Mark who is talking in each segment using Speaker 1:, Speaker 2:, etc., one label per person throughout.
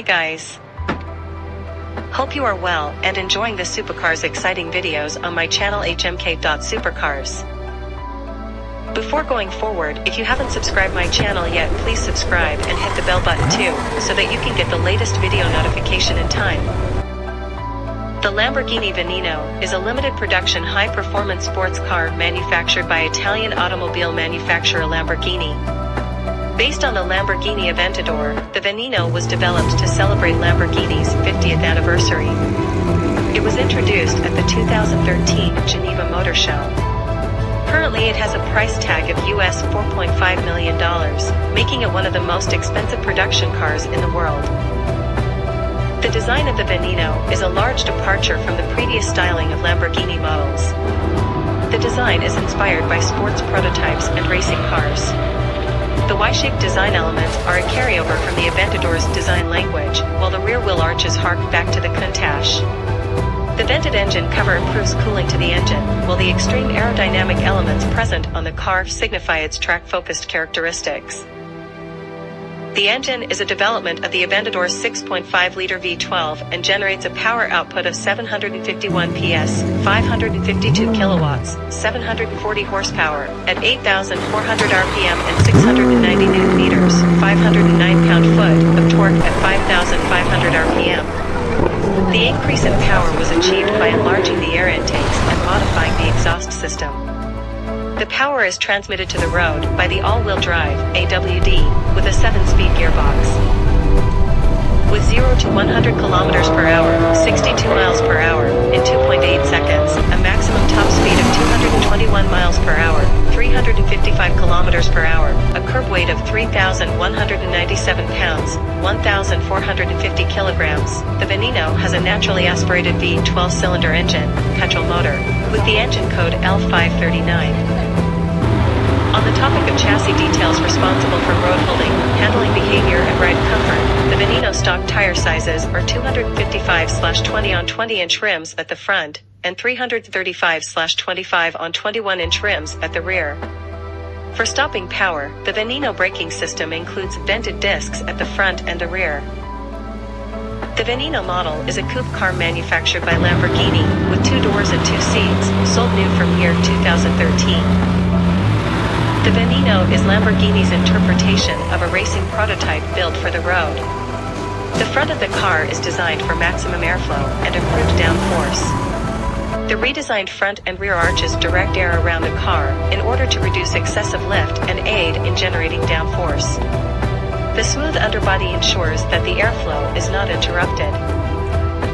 Speaker 1: Hi guys. Hope you are well and enjoying the Supercars exciting videos on my channel HMK.Supercars. Before going forward, if you haven't subscribed my channel yet, please subscribe and hit the bell button too, so that you can get the latest video notification in time. The Lamborghini Veneno is a limited production high-performance sports car manufactured by Italian automobile manufacturer Lamborghini. Based on the Lamborghini Aventador, the Veneno was developed to celebrate Lamborghini's 50th anniversary. It was introduced at the 2013 Geneva Motor Show. Currently it has a price tag of US $4.5 million, making it one of the most expensive production cars in the world. The design of the Veneno is a large departure from the previous styling of Lamborghini models. The design is inspired by sports prototypes and racing cars. The Y-shaped design elements are a carryover from the Aventador's design language, while the rear wheel arches hark back to the Countach. The vented engine cover improves cooling to the engine, while the extreme aerodynamic elements present on the car signify its track-focused characteristics. The engine is a development of the Aventador's 6.5-liter V12 and generates a power output of 751 PS, 552 kilowatts, 740 horsepower, at 8,400 RPM and 690 Newton meters, 509 pound-foot of torque at 5,500 RPM. The increase in power was achieved by enlarging the air intakes and modifying the exhaust system. The power is transmitted to the road by the all-wheel drive AWD with a 7-speed gearbox. With 0 to 100 kilometers per hour, 62 miles per hour, in 2.8 seconds, a maximum top speed of 221 miles per hour, 355 kilometers per hour, a curb weight of 3,197 pounds, 1,450 kilograms, the Veneno has a naturally aspirated V12 cylinder engine, petrol motor, with the engine code L539. On the topic of chassis details responsible for road holding, handling behavior and ride comfort, the Veneno stock tire sizes are 255/20 on 20-inch rims at the front, and 335/25 on 21-inch rims at the rear. For stopping power, the Veneno braking system includes vented discs at the front and the rear. The Veneno model is a coupe car manufactured by Lamborghini, with 2 doors and 2 seats, sold new from year 2013. The Veneno is Lamborghini's interpretation of a racing prototype built for the road. The front of the car is designed for maximum airflow and improved downforce. The redesigned front and rear arches direct air around the car in order to reduce excessive lift and aid in generating downforce. The smooth underbody ensures that the airflow is not interrupted.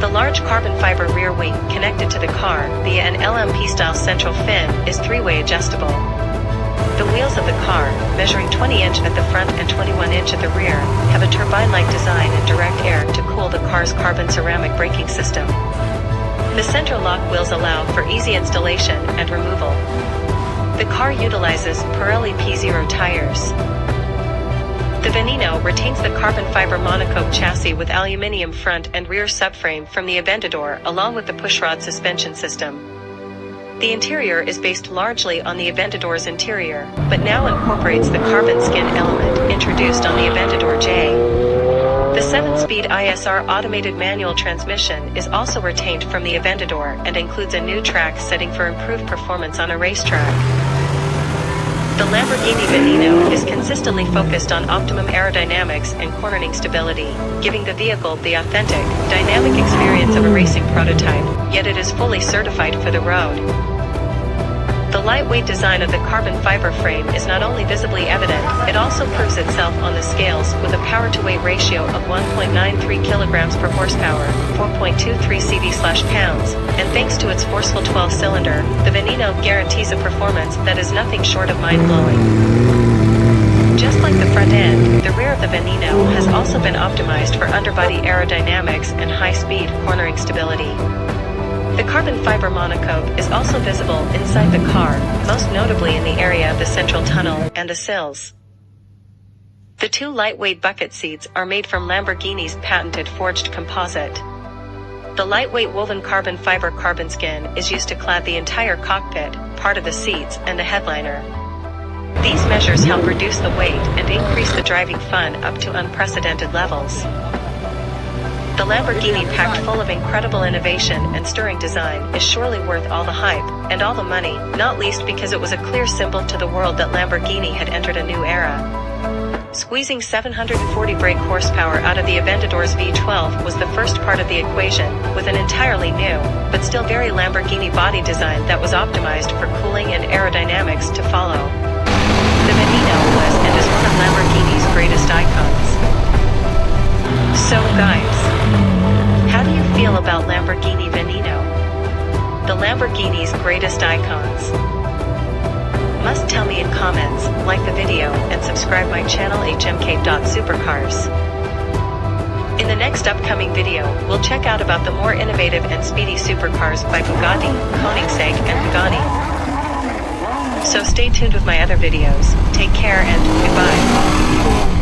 Speaker 1: The large carbon fiber rear wing connected to the car via an LMP-style central fin is 3-way adjustable. The wheels of the car, measuring 20-inch at the front and 21-inch at the rear, have a turbine-like design and direct air to cool the car's carbon ceramic braking system. The center lock wheels allow for easy installation and removal. The car utilizes Pirelli P0 tires. The Veneno retains the carbon fiber monocoque chassis with aluminium front and rear subframe from the Aventador along with the pushrod suspension system. The interior is based largely on the Aventador's interior, but now incorporates the carbon skin element introduced on the Aventador J. The 7-speed ISR automated manual transmission is also retained from the Aventador and includes a new track setting for improved performance on a racetrack. The Lamborghini Veneno is consistently focused on optimum aerodynamics and cornering stability, giving the vehicle the authentic, dynamic experience of a racing prototype, yet it is fully certified for the road. The lightweight design of the carbon fiber frame is not only visibly evident, it also proves itself on the scales with a power-to-weight ratio of 1.93 kilograms per horsepower, 4.23 cv/pounds, and thanks to its forceful 12-cylinder, the Veneno guarantees a performance that is nothing short of mind-blowing. Just like the front end, the rear of the Veneno has also been optimized for underbody aerodynamics and high-speed cornering stability. The carbon fiber monocoque is also visible inside the car, most notably in the area of the central tunnel and the sills. The 2 lightweight bucket seats are made from Lamborghini's patented forged composite. The lightweight woven carbon fiber carbon skin is used to clad the entire cockpit, part of the seats, and the headliner. These measures help reduce the weight and increase the driving fun up to unprecedented levels. The Lamborghini, packed full of incredible innovation and stirring design, is surely worth all the hype and all the money, not least because it was a clear symbol to the world that Lamborghini had entered a new era. Squeezing 740 brake horsepower out of the Aventador's V12 was the first part of the equation, with an entirely new, but still very Lamborghini body design that was optimized for cooling and aerodynamics to follow. The Veneno was and is one of Lamborghini's greatest icons. So guys, how do you feel about Lamborghini Veneno? The Lamborghini's greatest icons? Must tell me in comments, like the video, and subscribe my channel HMK.Supercars. In the next upcoming video, we'll check out about the more innovative and speedy supercars by Bugatti, Koenigsegg and Pagani. So stay tuned with my other videos. Take care and goodbye.